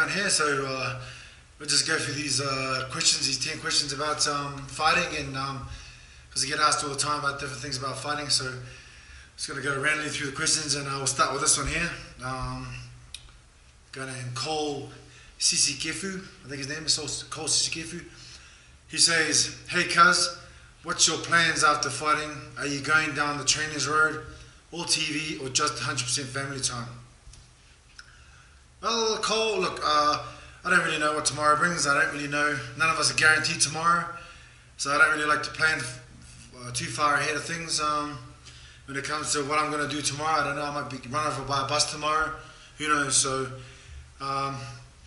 down here. So we'll just go through these questions, these 10 questions about fighting, and because I get asked all the time about different things about fighting. So just going to go randomly through the questions, and we'll start with this one here. Guy named Cole Sisikefu, I think his name is Cole Sisikefu. He says, "Hey cuz, what's your plans after fighting? Are you going down the trainer's road, all TV, or just 100% family time?" Well, Cole, look, I don't really know what tomorrow brings. I don't really know. None of us are guaranteed tomorrow, so I don't really like to plan too far ahead of things. When it comes to what I'm going to do tomorrow, I don't know. I might be run over by a bus tomorrow. Who knows? So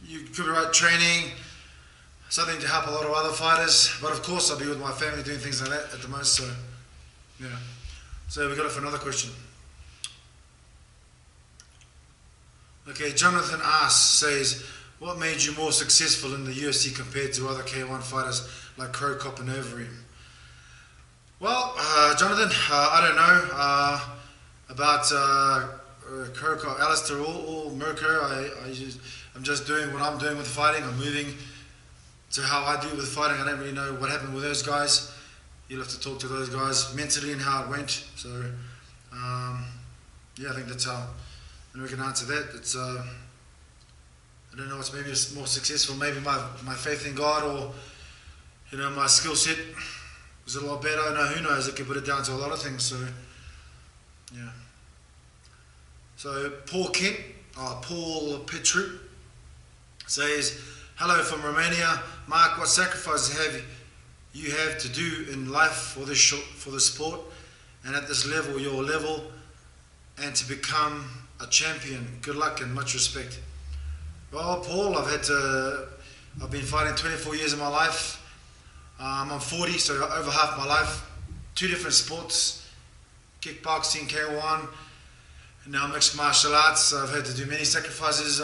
you could be right, training, something to help a lot of other fighters. But of course, I'll be with my family doing things like that at the most. So yeah. So we got it for another question. Okay, Jonathan says, "What made you more successful in the UFC compared to other K1 fighters like Cro Cop and Overeem?" Well, Jonathan, I don't know about Cro Cop, Alistair, or Mirko. I'm just doing what I'm doing with fighting. I'm moving to how I do with fighting. I don't really know what happened with those guys. You'll have to talk to those guys mentally and how it went. So, yeah, I think that's how. And we can answer that. It's I don't know what's maybe more successful. Maybe my faith in God, or my skill set was a lot better. No, who knows? I could put it down to a lot of things. So yeah. So Paul Petru says, "Hello from Romania. Mark, what sacrifices have you have to do in life for the sport, and at this level, your level, and to become a champion? Good luck and much respect." Well, Paul, I've been fighting 24 years of my life. I'm 40, so over half my life. 2 different sports, kickboxing, K1, and now mixed martial arts. I've had to do many sacrifices,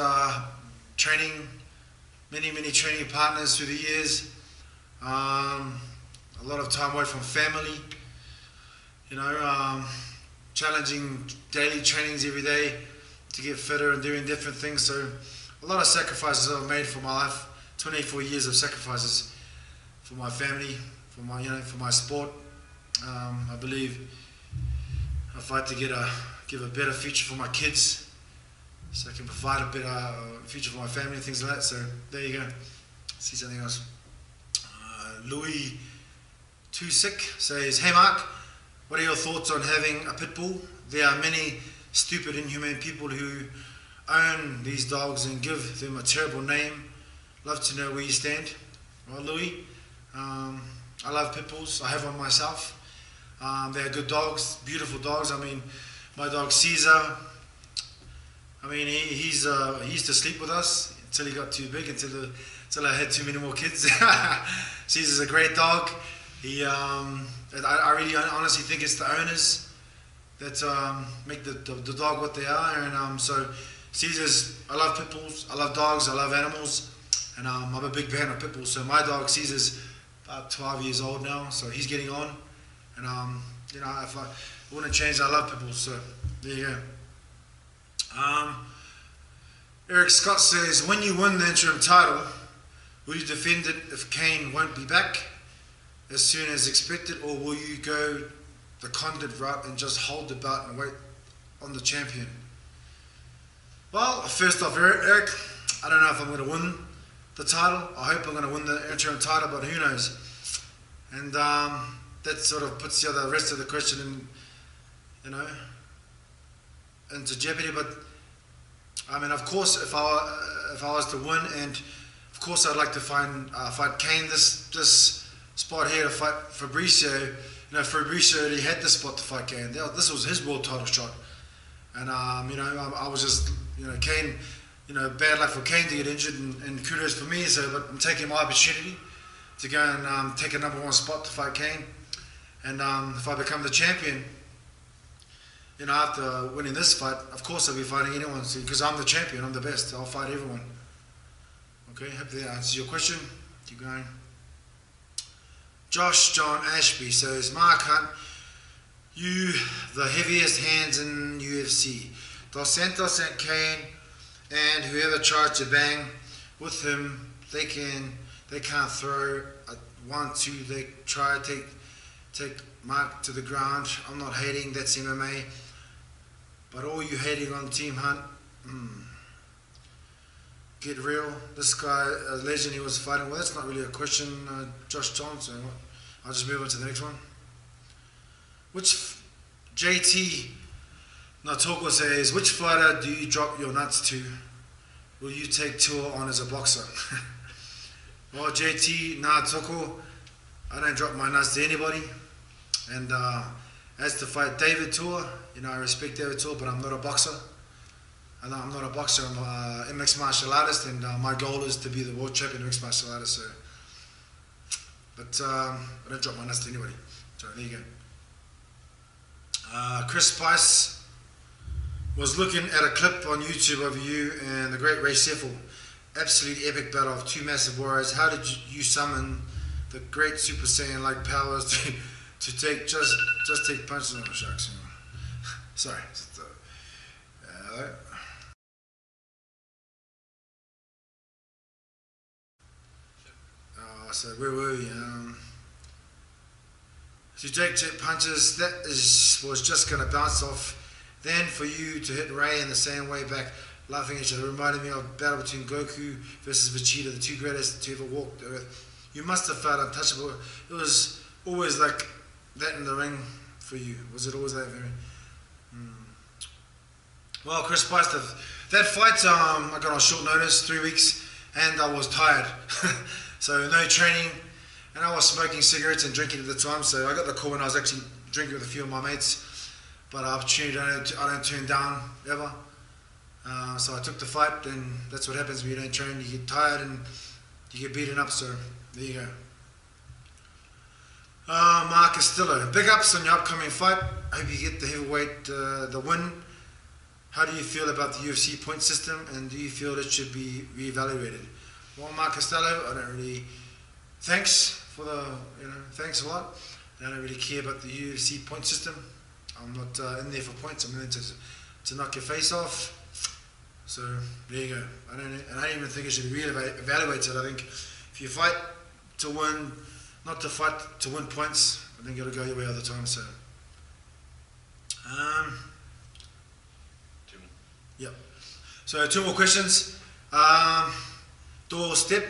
training, many training partners through the years. A lot of time away from family, challenging daily trainings every day to get fitter and doing different things. So a lot of sacrifices I've made for my life. 24 years of sacrifices for my family, for my sport. I believe I fight to give a better future for my kids, so I can provide a better future for my family and things like that. So there you go. See something else. Louis Tusik says, "Hey Mark, what are your thoughts on having a pit bull? There are many stupid, inhumane people who own these dogs and give them a terrible name. Love to know where you stand." Well, Louis, I love pit bulls. I have one myself. They're good dogs, beautiful dogs. I mean, my dog Caesar, he used to sleep with us until he got too big, until I had too many more kids. Caesar's a great dog. I really honestly think it's the owners that make the dog what they are. And so Caesar's, I love pit bulls, I love dogs, I love animals, and I'm a big fan of pit bulls. So my dog Caesar's about 12 years old now, so he's getting on. And if I wouldn't change, I love pit bulls. So there you go. Eric Scott says, "When you win the interim title, will you defend it if Kane won't be back as soon as expected, or will you go the Condit route and just hold the belt and wait on the champion?" Well, first off, Eric, I don't know if I'm going to win the title. I hope I'm going to win the interim title, but who knows? And that sort of puts the rest of the question into jeopardy. But I mean, of course, if I was to win, and of course I'd like to fight Kane this spot here to fight Fabricio. Fabricio already had this spot to fight Kane. This was his world title shot, and I was just Kane. Bad luck for Kane to get injured, and kudos for me. So, but I'm taking my opportunity to go and take a #1 spot to fight Kane. And if I become the champion, after winning this fight, of course I'll be fighting anyone, because I'm the champion, I'm the best. I'll fight everyone. Okay, hope that answers your question. Keep going. Josh John Ashby says, "Mark Hunt, you the heaviest hands in UFC. Dos Santos and Kane and whoever tries to bang with him, they can't throw. I want to, they try to take Mark to the ground. I'm not hating, that's MMA. But all you hating on Team Hunt, get real. This guy, a legend he was fighting, well, that's not really a question, Josh Johnson. I'll just move on to the next one. Which JT Natoko says, which fighter do you drop your nuts to? Will you take Tua on as a boxer? Well, JT Natoko, I don't drop my nuts to anybody. And as to fight David Tua, I respect David Tua, but I'm not a boxer. I'm not a boxer, I'm a mixed martial artist, and my goal is to be the world champion of mixed martial artist. So. But I don't drop my nuts to anybody. So there you go. Chris Spice was looking at a clip on YouTube of you and the great Ray Sefel. Absolute epic battle of two massive warriors. How did you summon the great Super Saiyan-like powers to take just take punches on the sharks? Sorry. So where were we? To take punches, was just going to bounce off. Then for you to hit Ray in the same way back, laughing at each other, reminded me of a battle between Goku versus Vegeta, the two greatest to ever walk the earth. You must have felt untouchable. It was always like that in the ring for you. Was it always that very? Well, Chris Price, that fight I got on short notice, 3 weeks, and I was tired. So no training, and I was smoking cigarettes and drinking at the time. So I got the call when I was actually drinking with a few of my mates. But opportunity I don't turn down ever. So I took the fight, and that's what happens when you don't train. You get tired and you get beaten up. So there you go. Mark Castillo, big ups on your upcoming fight. Hope you get the heavyweight the win. How do you feel about the UFC point system, and do you feel it should be reevaluated? Well, Mark Costello, I don't really. Thanks for the, thanks a lot. I don't really care about the UFC point system. I'm not in there for points. I'm in there to knock your face off. So there you go. I don't even think it should be reevaluated. I think if you fight to win, not to fight to win points, I think it'll go your way all the time. So. Two more. Yep. So 2 more questions. Doorstep.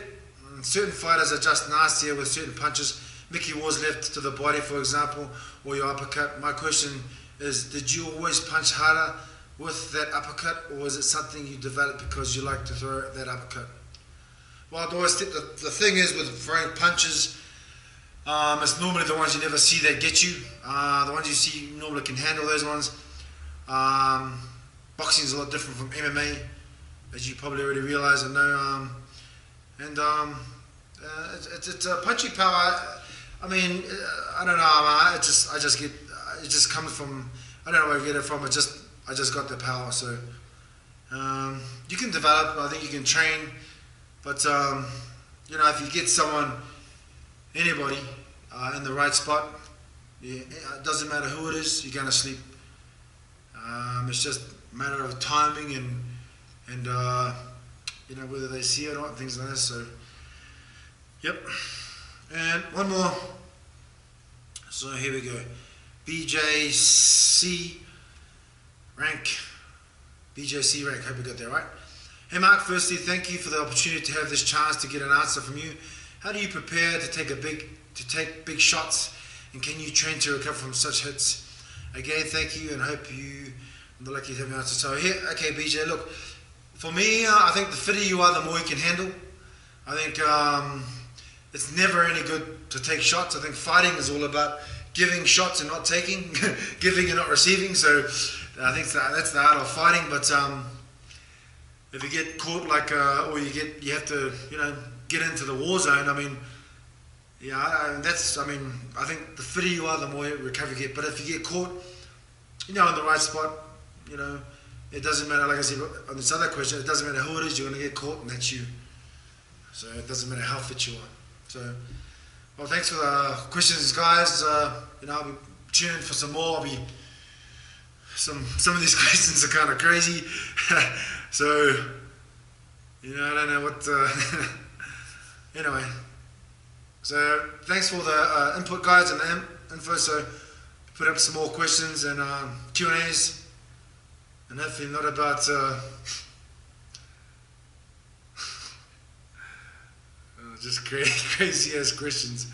Certain fighters are just nastier with certain punches. Mickey Wars left to the body, for example, or your uppercut. My question is, did you always punch harder with that uppercut, or is it something you developed because you like to throw that uppercut? Well, Doorstep, the thing is with throwing punches, it's normally the ones you never see that get you. The ones you see you normally can handle those ones. Boxing is a lot different from MMA, as you probably already realize and know. It's a punching power. I mean, I don't know. It just comes from. I don't know where I get it from. I just got the power. So you can develop. I think you can train, but if you get anybody in the right spot, it doesn't matter who it is. You're gonna sleep. It's just a matter of timing and whether they see it or not, things like this. So, yep. And one more. So here we go. BJC rank. Hope we got that right. Hey Mark, firstly, thank you for the opportunity to have this chance to get an answer from you. How do you prepare to take big shots, and can you train to recover from such hits? Again, thank you, and hope I'm lucky to have an answer. So here, okay, BJ, look. For me, I think the fitter you are, the more you can handle. I think it's never any good to take shots. I think fighting is all about giving shots and not taking, giving and not receiving. So I think that's the art of fighting. But if you get caught or you have to, get into the war zone. I mean, I think the fitter you are, the more recovery you get. But if you get caught, in the right spot, it doesn't matter, like I said on this other question, it doesn't matter who it is, you're going to get caught, and that's you. So it doesn't matter how fit you are. So, well, thanks for the questions, guys. I'll be tuning in for some more. Some of these questions are kind of crazy. So, You know, I don't know what. Anyway, so thanks for the input, guys, and the info. So put up some more questions and Q and A's, and hopefully not about just crazy ass questions.